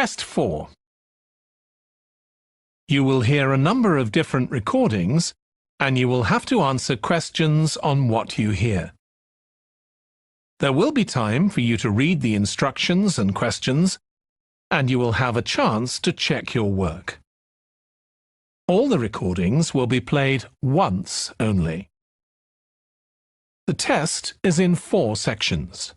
Test 4. You will hear a number of different recordings, and you will have to answer questions on what you hear. There will be time for you to read the instructions and questions, and you will have a chance to check your work. All the recordings will be played once only. The test is in 4 sections.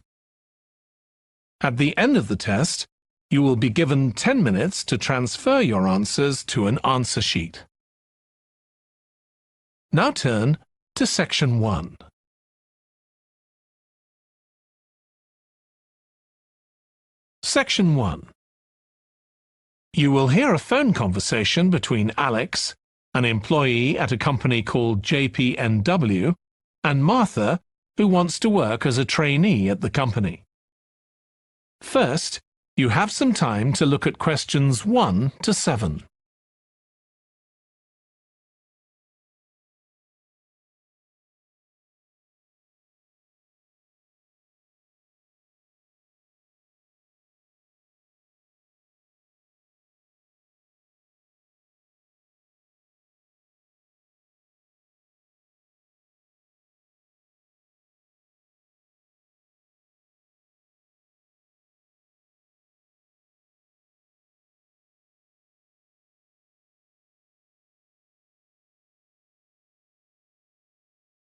At the end of the test, you will be given 10 minutes to transfer your answers to an answer sheet. Now turn to Section 1. Section 1. You will hear a phone conversation between Alex, an employee at a company called JPNW, and Martha, who wants to work as a trainee at the company. First, you have some time to look at questions 1 to 7.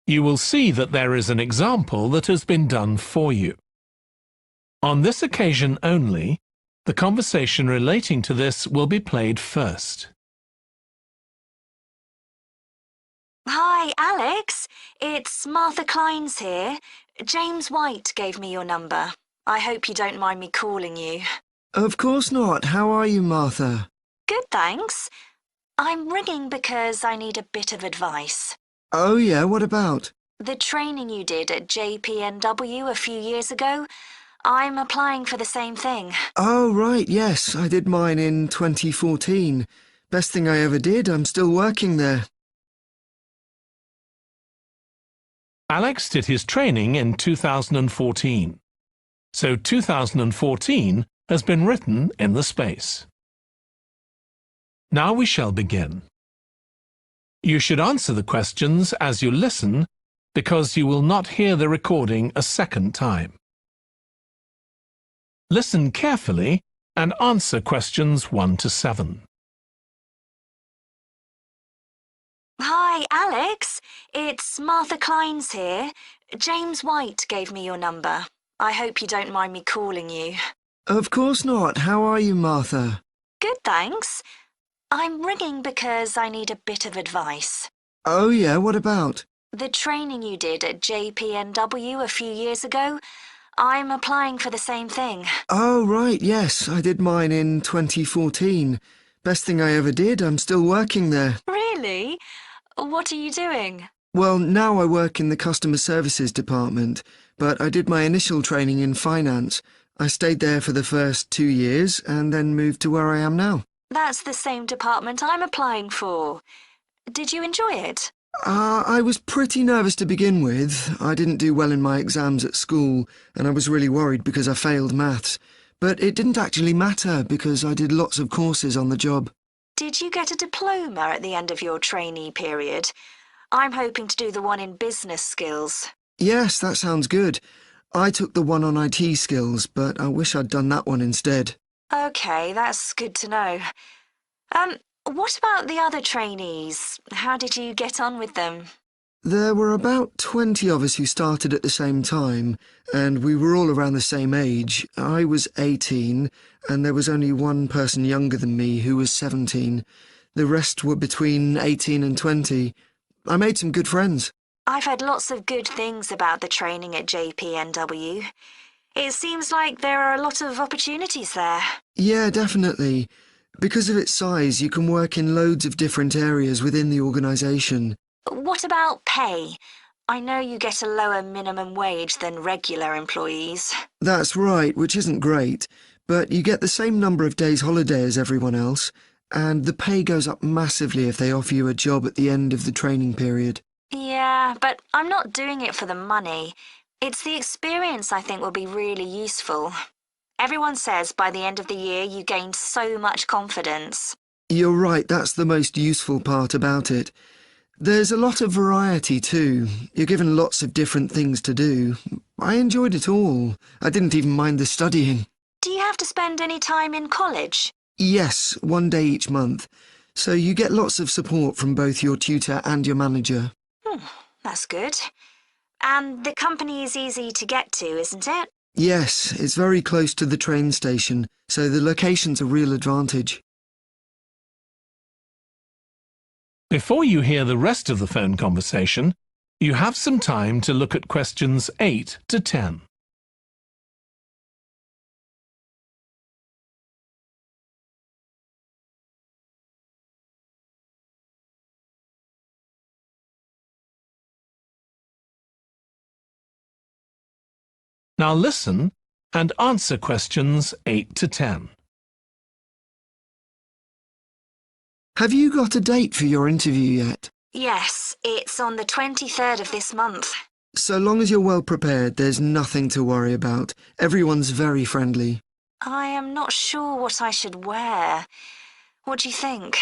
You will see that there is an example that has been done for you. On this occasion only, the conversation relating to this will be played first. Hi, Alex. It's Martha Clines here. James White gave me your number. I hope you don't mind me calling you. Of course not. How are you, Martha? Good, thanks. I'm ringing because I need a bit of advice. Oh yeah, what about? The training you did at JPNW a few years ago, I'm applying for the same thing. Oh right, yes, I did mine in 2014. Best thing I ever did, I'm still working there. Alex did his training in 2014. So 2014 has been written in the space. Now we shall begin. You should answer the questions as you listen, because you will not hear the recording a second time. Listen carefully and answer questions 1 to 7. Hi, Alex. It's Martha Clines here. James White gave me your number. I hope you don't mind me calling you. Of course not. How are you, Martha? Good, thanks. I'm ringing because I need a bit of advice. Oh yeah, what about? The training you did at JPNW a few years ago, I'm applying for the same thing. Oh right, yes, I did mine in 2014. Best thing I ever did, I'm still working there. Really? What are you doing? Well, now I work in the customer services department, but I did my initial training in finance. I stayed there for the first 2 years and then moved to where I am now. That's the same department I'm applying for. Did you enjoy it? I was pretty nervous to begin with. I didn't do well in my exams at school, and I was really worried because I failed maths. But it didn't actually matter because I did lots of courses on the job. Did you get a diploma at the end of your trainee period? I'm hoping to do the one in business skills. Yes, that sounds good. I took the one on IT skills, but I wish I'd done that one instead. OK, that's good to know. What about the other trainees? How did you get on with them? There were about 20 of us who started at the same time, and we were all around the same age. I was 18, and there was only one person younger than me who was 17. The rest were between 18 and 20. I made some good friends. I've heard lots of good things about the training at JPNW. It seems like there are a lot of opportunities there. Yeah, definitely. Because of its size, you can work in loads of different areas within the organisation. What about pay? I know you get a lower minimum wage than regular employees. That's right, which isn't great, but you get the same number of days holiday as everyone else, and the pay goes up massively if they offer you a job at the end of the training period. Yeah, but I'm not doing it for the money. It's the experience I think will be really useful. Everyone says by the end of the year you gained so much confidence. You're right, that's the most useful part about it. There's a lot of variety too. You're given lots of different things to do. I enjoyed it all. I didn't even mind the studying. Do you have to spend any time in college? Yes, 1 day each month. So you get lots of support from both your tutor and your manager. That's good. And the company is easy to get to, isn't it? Yes, it's very close to the train station, so the location's a real advantage. Before you hear the rest of the phone conversation, you have some time to look at questions 8 to 10. Now listen and answer questions 8 to 10. Have you got a date for your interview yet? Yes, it's on the 23rd of this month. So long as you're well prepared, there's nothing to worry about. Everyone's very friendly. I am not sure what I should wear. What do you think?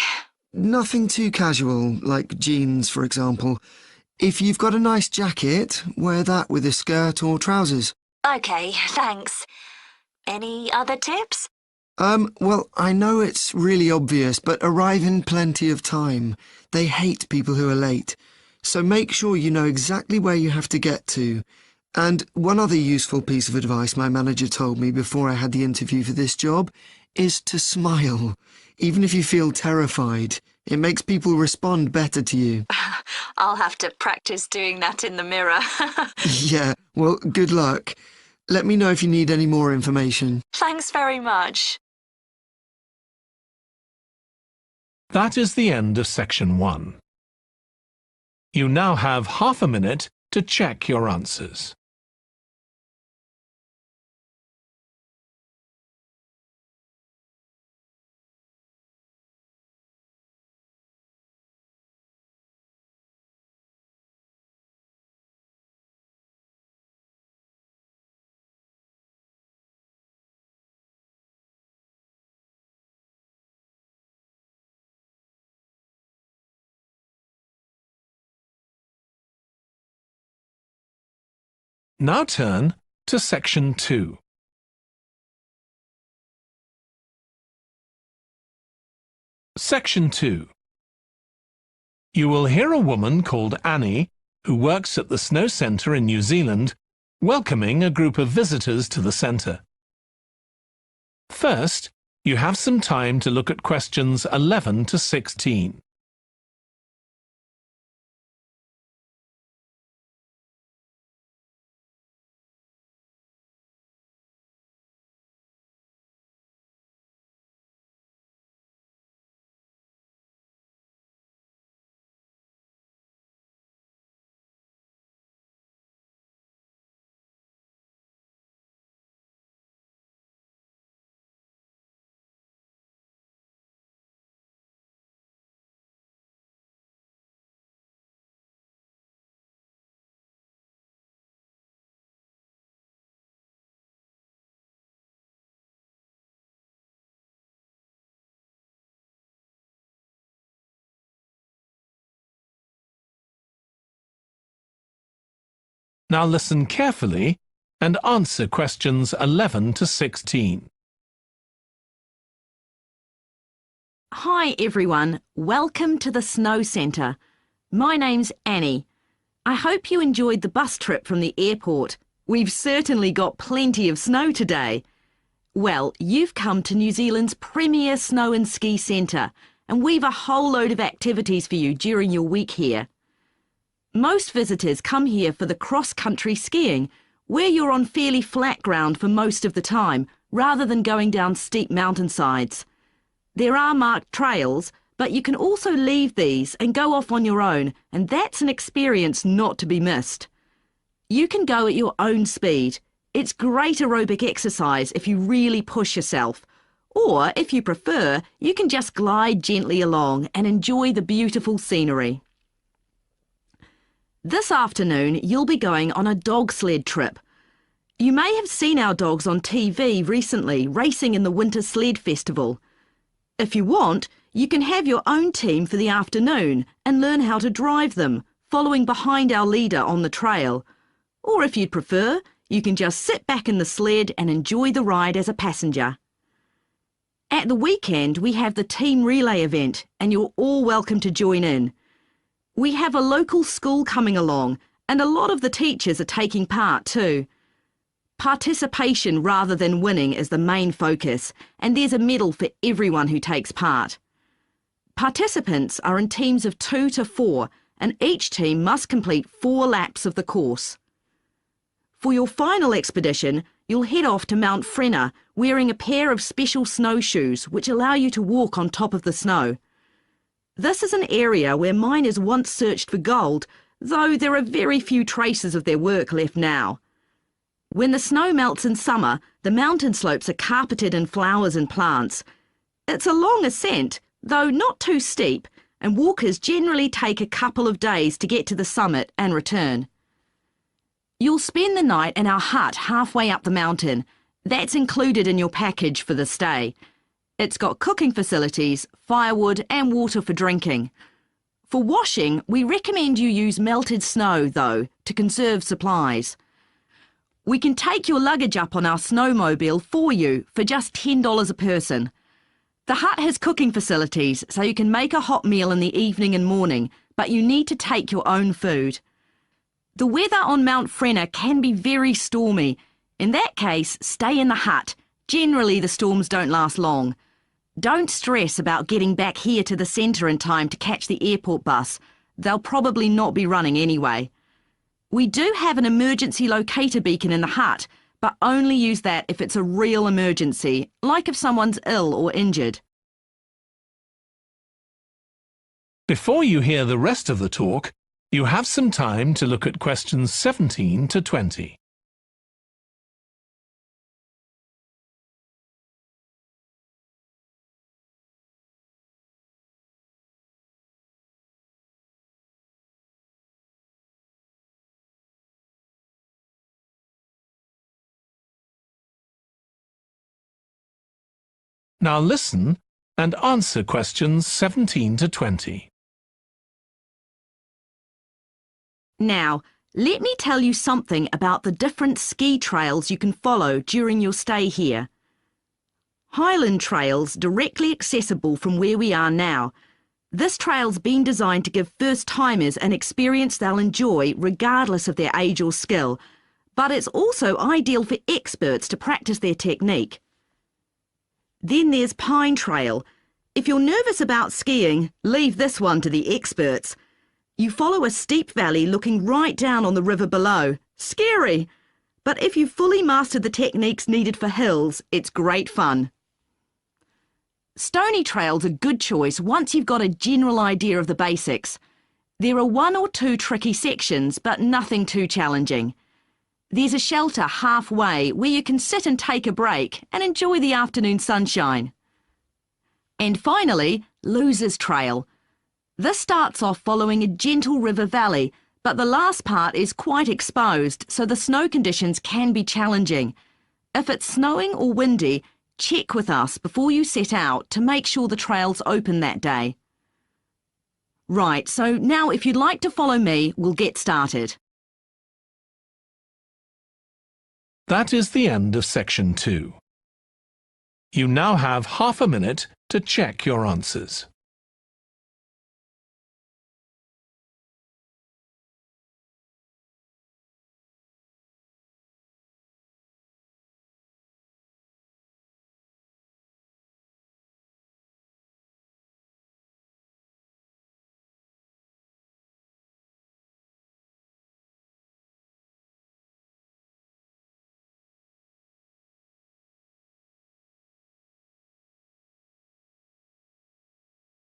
Nothing too casual, like jeans, for example. If you've got a nice jacket, wear that with a skirt or trousers. OK, thanks. Any other tips? Well, I know it's really obvious, but arrive in plenty of time. They hate people who are late. So make sure you know exactly where you have to get to. And one other useful piece of advice my manager told me before I had the interview for this job is to smile. Even if you feel terrified, it makes people respond better to you. I'll have to practice doing that in the mirror. Yeah, well, good luck. Let me know if you need any more information. Thanks very much. That is the end of section 1. You now have half a minute to check your answers. Now turn to section 2. Section 2. You will hear a woman called Annie, who works at the Snow Centre in New Zealand, welcoming a group of visitors to the centre. First, you have some time to look at questions 11 to 16. Now listen carefully and answer questions 11 to 16. Hi everyone, welcome to the Snow Centre. My name's Annie. I hope you enjoyed the bus trip from the airport. We've certainly got plenty of snow today. Well, you've come to New Zealand's premier snow and ski centre, and we've a whole load of activities for you during your week here. Most visitors come here for the cross-country skiing, where you're on fairly flat ground for most of the time, rather than going down steep mountainsides. There are marked trails, but you can also leave these and go off on your own, and that's an experience not to be missed. You can go at your own speed. It's great aerobic exercise if you really push yourself. Or, if you prefer, you can just glide gently along and enjoy the beautiful scenery. This afternoon, you'll be going on a dog sled trip. You may have seen our dogs on TV recently racing in the Winter Sled Festival. If you want, you can have your own team for the afternoon and learn how to drive them, following behind our leader on the trail. Or if you'd prefer, you can just sit back in the sled and enjoy the ride as a passenger. At the weekend, we have the team relay event, and you're all welcome to join in. We have a local school coming along, and a lot of the teachers are taking part too. Participation rather than winning is the main focus, and there's a medal for everyone who takes part. Participants are in teams of 2 to 4, and each team must complete 4 laps of the course. For your final expedition, you'll head off to Mount Frenna wearing a pair of special snowshoes which allow you to walk on top of the snow. This is an area where miners once searched for gold, though there are very few traces of their work left now. When the snow melts in summer, the mountain slopes are carpeted in flowers and plants. It's a long ascent, though not too steep, and walkers generally take a couple of days to get to the summit and return. You'll spend the night in our hut halfway up the mountain. That's included in your package for the stay. It's got cooking facilities, firewood and water for drinking. For washing, we recommend you use melted snow, though, to conserve supplies. We can take your luggage up on our snowmobile for you for just $10 a person. The hut has cooking facilities, so you can make a hot meal in the evening and morning, but you need to take your own food. The weather on Mount Frenna can be very stormy. In that case, stay in the hut. Generally, the storms don't last long. Don't stress about getting back here to the centre in time to catch the airport bus. They'll probably not be running anyway. We do have an emergency locator beacon in the hut, but only use that if it's a real emergency, like if someone's ill or injured. Before you hear the rest of the talk, you have some time to look at questions 17 to 20. Now listen and answer questions 17 to 20. Now, let me tell you something about the different ski trails you can follow during your stay here. Highland Trail's directly accessible from where we are now. This trail's been designed to give first-timers an experience they'll enjoy regardless of their age or skill, but it's also ideal for experts to practice their technique. Then there's Pine Trail. If you're nervous about skiing, leave this one to the experts. You follow a steep valley looking right down on the river below. Scary! But if you've fully mastered the techniques needed for hills, it's great fun. Stony Trail's a good choice once you've got a general idea of the basics. There are 1 or 2 tricky sections, but nothing too challenging. There's a shelter halfway where you can sit and take a break and enjoy the afternoon sunshine. And finally, Losers Trail. This starts off following a gentle river valley, but the last part is quite exposed, so the snow conditions can be challenging. If it's snowing or windy, check with us before you set out to make sure the trail's open that day. Right, so now if you'd like to follow me, we'll get started. That is the end of section 2. You now have half a minute to check your answers.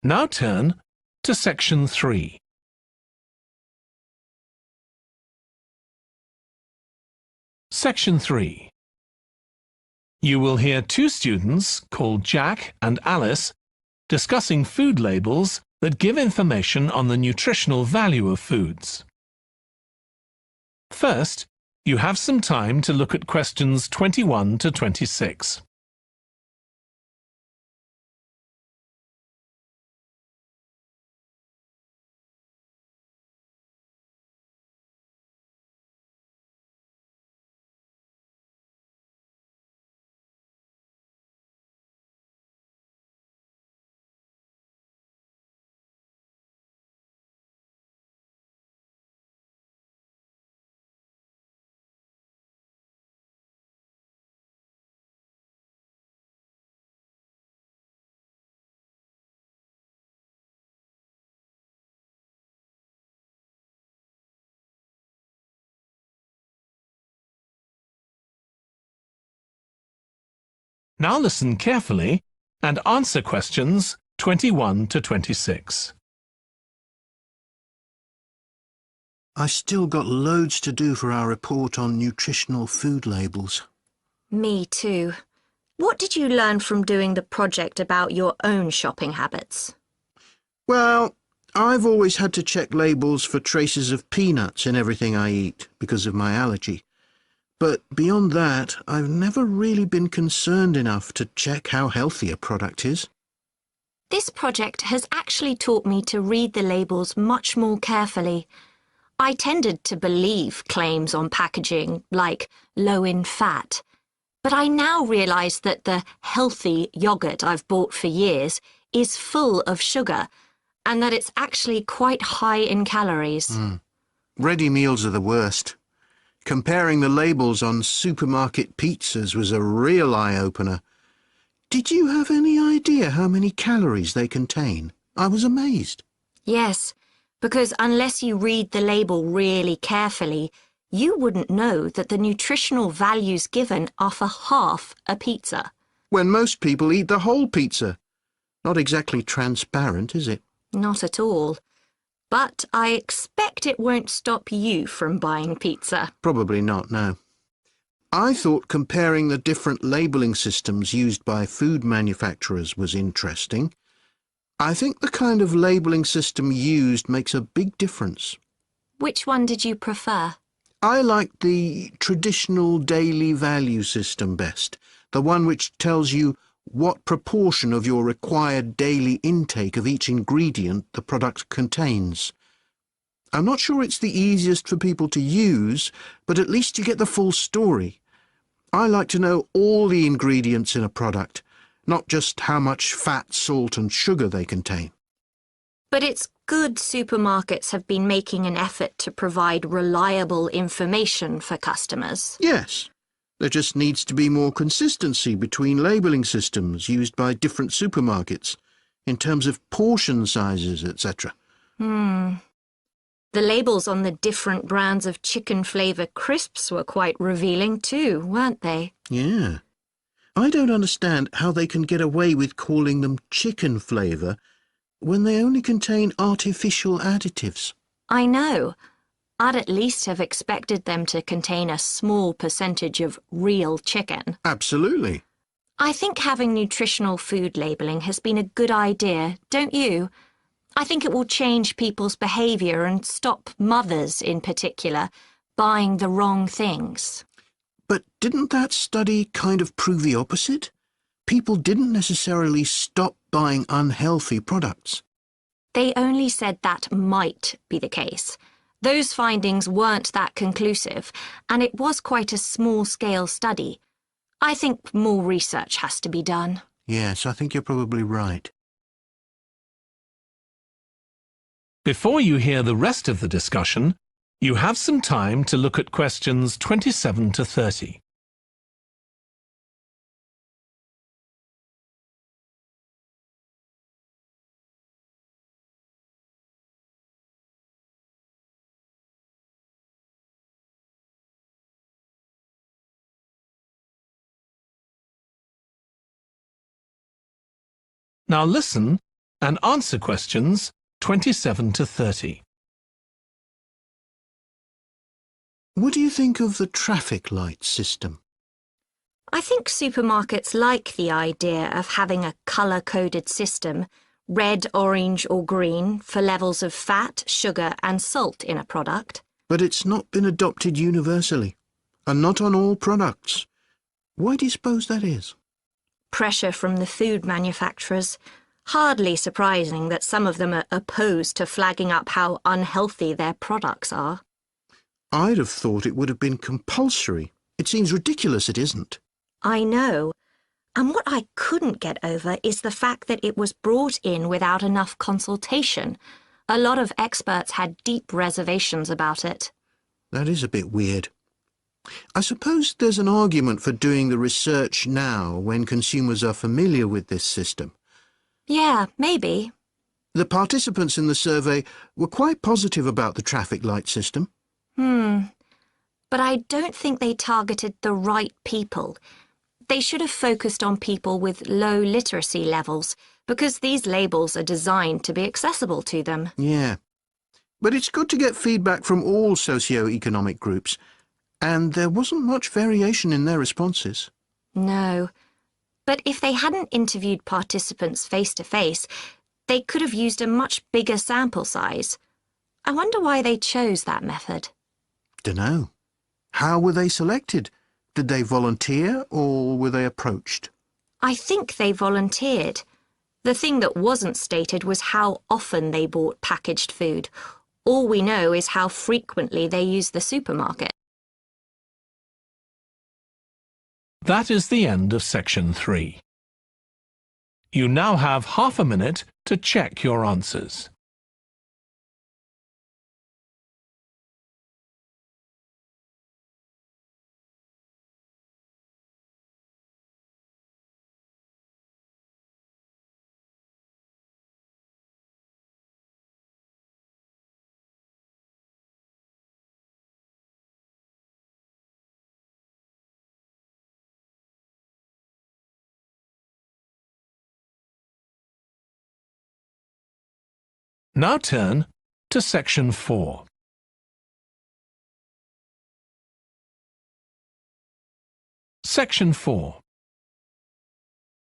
Now turn to section 3. Section 3. You will hear 2 students called Jack and Alice discussing food labels that give information on the nutritional value of foods. First, You have some time to look at questions 21 to 26. Now listen carefully and answer questions 21 to 26. I still got loads to do for our report on nutritional food labels. Me too. What did you learn from doing the project about your own shopping habits? Well, I've always had to check labels for traces of peanuts in everything I eat because of my allergy. But beyond that, I've never really been concerned enough to check how healthy a product is. This project has actually taught me to read the labels much more carefully. I tended to believe claims on packaging, like low in fat. But I now realise that the healthy yoghurt I've bought for years is full of sugar, and that it's actually quite high in calories. Ready meals are the worst. Comparing the labels on supermarket pizzas was a real eye-opener. Did you have any idea how many calories they contain? I was amazed. Yes, because unless you read the label really carefully, you wouldn't know that the nutritional values given are for half a pizza. When most people eat the whole pizza. Not exactly transparent, is it? Not at all. But I expect it won't stop you from buying pizza. Probably not, no. I thought comparing the different labelling systems used by food manufacturers was interesting. I think the kind of labelling system used makes a big difference. Which one did you prefer? I like the traditional daily value system best, the one which tells you what proportion of your required daily intake of each ingredient the product contains. I'm not sure it's the easiest for people to use, but at least you get the full story. I like to know all the ingredients in a product, not just how much fat, salt and sugar they contain. But it's good supermarkets have been making an effort to provide reliable information for customers. Yes. There just needs to be more consistency between labelling systems used by different supermarkets, in terms of portion sizes, etc. The labels on the different brands of chicken flavour crisps were quite revealing too, weren't they? Yeah. I don't understand how they can get away with calling them chicken flavour when they only contain artificial additives. I know. I'd at least have expected them to contain a small percentage of real chicken. Absolutely. I think having nutritional food labelling has been a good idea, don't you? I think it will change people's behaviour and stop mothers, in particular, buying the wrong things. But didn't that study kind of prove the opposite? People didn't necessarily stop buying unhealthy products. They only said that might be the case. Those findings weren't that conclusive, and it was quite a small-scale study. I think more research has to be done. Yes, I think you're probably right. Before you hear the rest of the discussion, you have some time to look at questions 27 to 30. Now listen and answer questions 27 to 30. What do you think of the traffic light system? I think supermarkets like the idea of having a colour-coded system, red, orange or green, for levels of fat, sugar and salt in a product. But it's not been adopted universally. and not on all products. Why do you suppose that is? Pressure from the food manufacturers. Hardly surprising that some of them are opposed to flagging up how unhealthy their products are. I'd have thought it would have been compulsory. It seems ridiculous it isn't. I know. And what I couldn't get over is the fact that it was brought in without enough consultation. A lot of experts had deep reservations about it. That is a bit weird. I suppose there's an argument for doing the research now when consumers are familiar with this system. Yeah, maybe. The participants in the survey were quite positive about the traffic light system. But I don't think they targeted the right people. They should have focused on people with low literacy levels, because these labels are designed to be accessible to them. Yeah. But it's good to get feedback from all socio-economic groups, and there wasn't much variation in their responses. No. But if they hadn't interviewed participants face-to-face, they could have used a much bigger sample size. I wonder why they chose that method. Dunno. How were they selected? Did they volunteer, or were they approached? I think they volunteered. The thing that wasn't stated was how often they bought packaged food. All we know is how frequently they used the supermarket. That is the end of section 3. You now have half a minute to check your answers. Now turn to section 4. Section 4.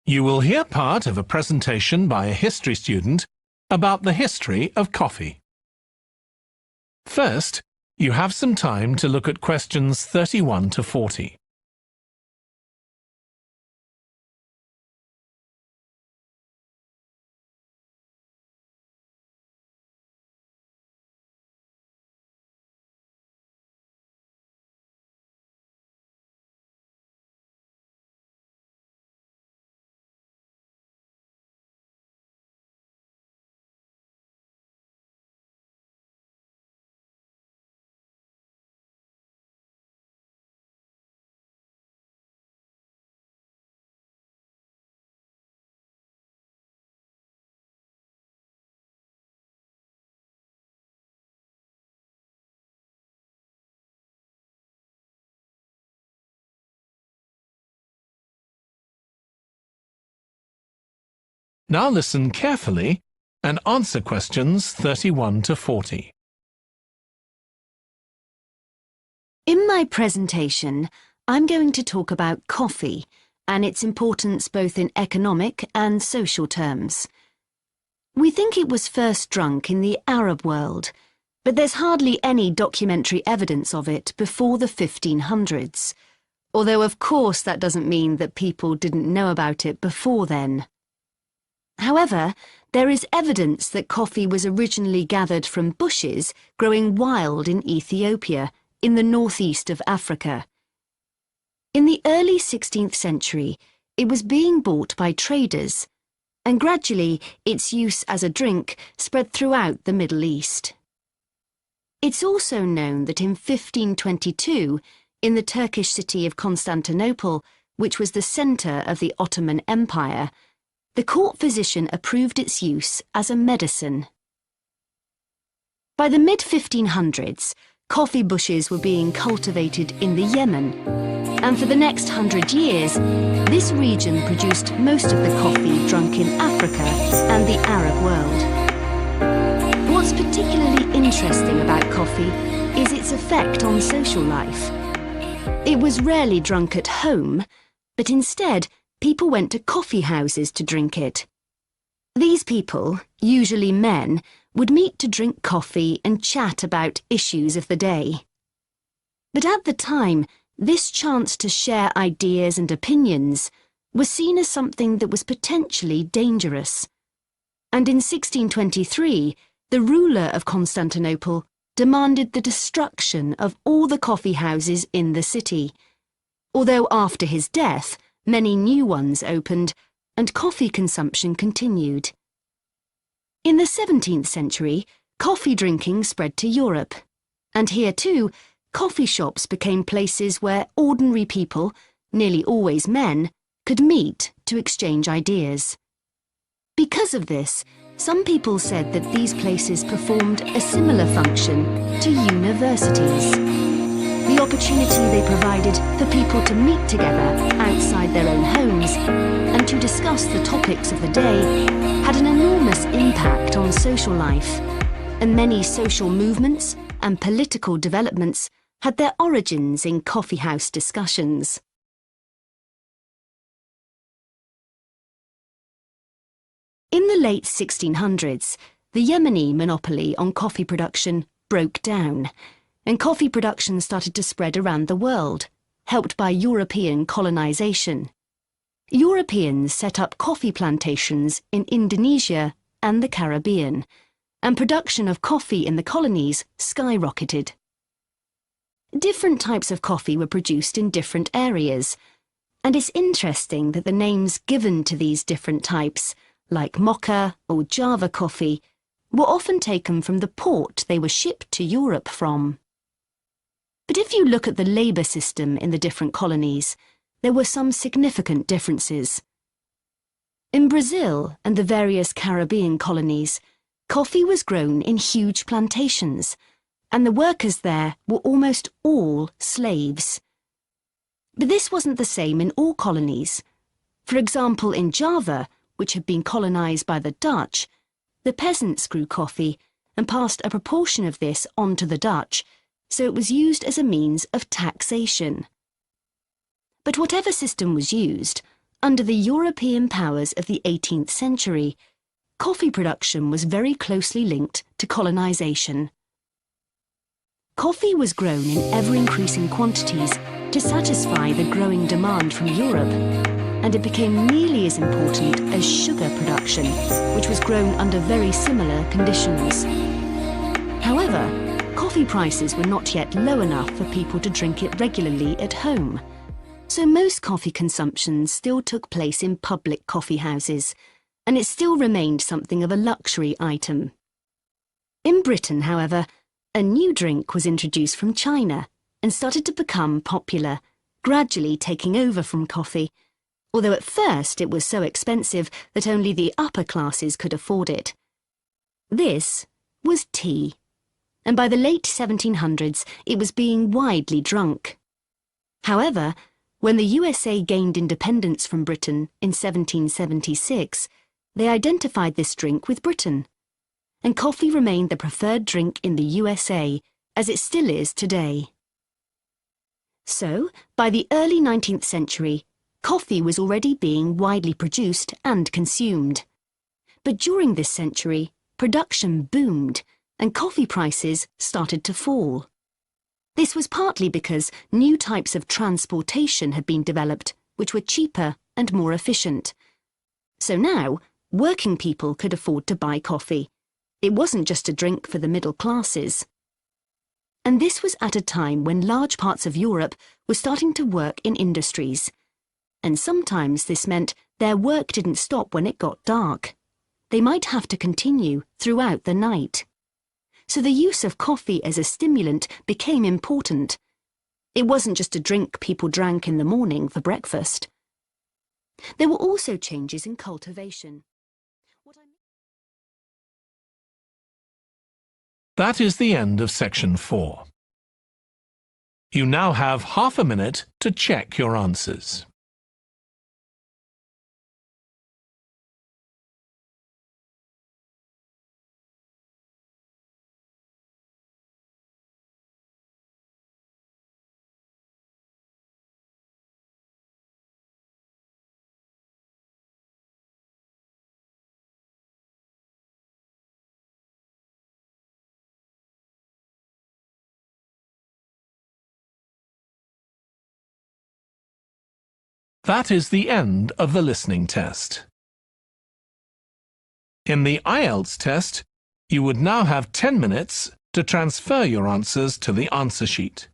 You will hear part of a presentation by a history student about the history of coffee. First, you have some time to look at questions 31 to 40. Now listen carefully and answer questions 31 to 40. In my presentation, I'm going to talk about coffee and its importance both in economic and social terms. We think it was first drunk in the Arab world, but there's hardly any documentary evidence of it before the 1500s, although of course that doesn't mean that people didn't know about it before then. However, there is evidence that coffee was originally gathered from bushes growing wild in Ethiopia, in the northeast of Africa. In the early 16th century, it was being bought by traders, and gradually its use as a drink spread throughout the Middle East. It's also known that in 1522, in the Turkish city of Constantinople, which was the centre of the Ottoman Empire, the court physician approved its use as a medicine. By the mid-1500s, coffee bushes were being cultivated in the Yemen, and for the next 100 years, this region produced most of the coffee drunk in Africa and the Arab world. What's particularly interesting about coffee is its effect on social life. It was rarely drunk at home, but instead, people went to coffee houses to drink it. These people, usually men, would meet to drink coffee and chat about issues of the day. But at the time, This chance to share ideas and opinions was seen as something that was potentially dangerous. And in 1623, the ruler of Constantinople demanded the destruction of all the coffee houses in the city, although after his death, many new ones opened and coffee consumption continued. In the 17th century, coffee drinking spread to Europe, and here too, coffee shops became places where ordinary people, nearly always men, could meet to exchange ideas. Because of this, some people said that these places performed a similar function to universities. The opportunity they provided for people to meet together outside their own homes and to discuss the topics of the day had an enormous impact on social life, and many social movements and political developments had their origins in coffeehouse discussions. In the late 1600s, the Yemeni monopoly on coffee production broke down, and coffee production started to spread around the world, helped by European colonization. Europeans set up coffee plantations in Indonesia and the Caribbean, and production of coffee in the colonies skyrocketed. Different types of coffee were produced in different areas, and it's interesting that the names given to these different types, like Mocha or Java coffee, were often taken from the port they were shipped to Europe from. But if you look at the labour system in the different colonies, there were some significant differences. In Brazil and the various Caribbean colonies, coffee was grown in huge plantations, and the workers there were almost all slaves. But this wasn't the same in all colonies. For example, in Java, which had been colonised by the Dutch, the peasants grew coffee and passed a proportion of this on to the Dutch, so it was used as a means of taxation. But whatever system was used, under the European powers of the 18th century, coffee production was very closely linked to colonisation. Coffee was grown in ever-increasing quantities to satisfy the growing demand from Europe, and it became nearly as important as sugar production, which was grown under very similar conditions. However, coffee prices were not yet low enough for people to drink it regularly at home, so most coffee consumption still took place in public coffee houses, and it still remained something of a luxury item. In Britain, however, a new drink was introduced from China and started to become popular, gradually taking over from coffee, although at first it was so expensive that only the upper classes could afford it. This was tea, and by the late 1700s it was being widely drunk. However, when the USA gained independence from Britain in 1776, they identified this drink with Britain, and coffee remained the preferred drink in the USA, as it still is today. So, by the early 19th century, coffee was already being widely produced and consumed. But during this century, production boomed, and coffee prices started to fall. This was partly because new types of transportation had been developed, which were cheaper and more efficient. So now, working people could afford to buy coffee. It wasn't just a drink for the middle classes. And this was at a time when large parts of Europe were starting to work in industries. And sometimes this meant their work didn't stop when it got dark. They might have to continue throughout the night. So the use of coffee as a stimulant became important. It wasn't just a drink people drank in the morning for breakfast. There were also changes in cultivation. That is the end of section 4. You now have half a minute to check your answers. That is the end of the listening test. In the IELTS test, you would now have 10 minutes to transfer your answers to the answer sheet.